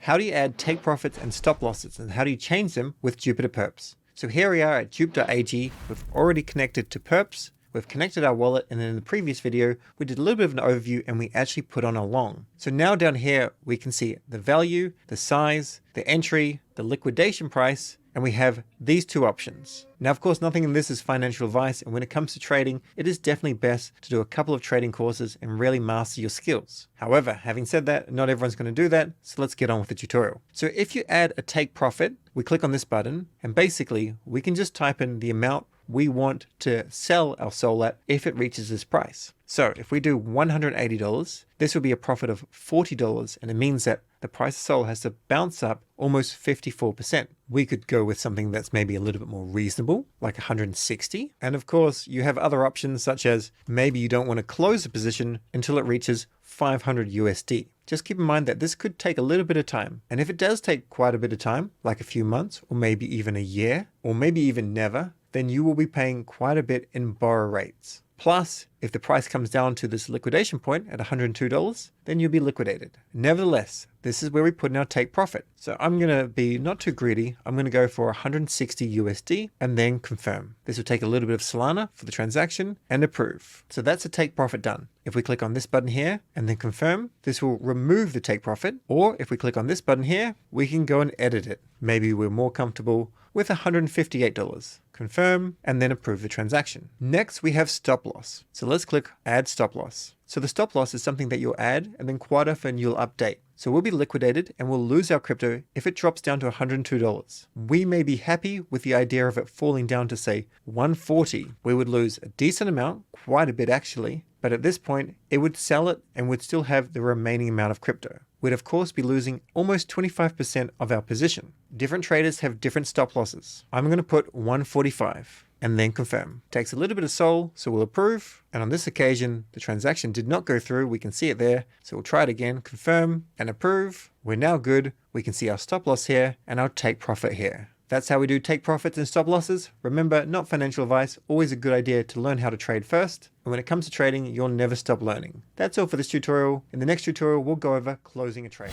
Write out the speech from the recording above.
how do you add take profits and stop losses, and how do you change them with Jupiter Perps? So here we are at Jupe.ag. We've already connected to Perps. We've connected our wallet, and then in the previous video, we did a little bit of an overview and we actually put on a long. So now down here, we can see the value, the size, the entry, the liquidation price, and we have these two options. Now, of course, nothing in this is financial advice, and when it comes to trading, it is definitely best to do a couple of trading courses and really master your skills. However, having said that, not everyone's going to do that, so let's get on with the tutorial. So if you add a take profit, we click on this button, and basically we can just type in the amount we want to sell our SOL at if it reaches this price. So if we do $180, this will be a profit of $40, and it means that the price of SOL has to bounce up almost 54%. We could go with something that's maybe a little bit more reasonable, like 160. And of course, you have other options such as maybe you don't want to close the position until it reaches 500 USD. Just keep in mind that this could take a little bit of time. And if it does take quite a bit of time, like a few months, or maybe even a year, or maybe even never, then you will be paying quite a bit in borrow rates. Plus, if the price comes down to this liquidation point at $102, then you'll be liquidated. Nevertheless, this is where we put in our take profit. So I'm going to be not too greedy. I'm going to go for 160 USD and then confirm. This will take a little bit of Solana for the transaction and approve. So that's a take profit done. If we click on this button here and then confirm, this will remove the take profit. Or if we click on this button here, we can go and edit it. Maybe we're more comfortable with $158. Confirm and then approve the transaction. Next, we have stop loss. So let's click add stop loss. So the stop loss is something that you'll add and then quite often you'll update. So we'll be liquidated and we'll lose our crypto if it drops down to $102. We may be happy with the idea of it falling down to say 140. We would lose a decent amount, quite a bit actually, but at this point it would sell it and would still have the remaining amount of crypto. We'd of course be losing almost 25% of our position. Different traders have different stop losses. I'm going to put 145. And then confirm. Takes a little bit of SOL, so we'll approve. And on this occasion, the transaction did not go through. We can see it there. So we'll try it again, confirm and approve. We're now good. We can see our stop loss here and our take profit here. That's how we do take profits and stop losses. Remember, not financial advice, always a good idea to learn how to trade first. And when it comes to trading, you'll never stop learning. That's all for this tutorial. In the next tutorial, we'll go over closing a trade.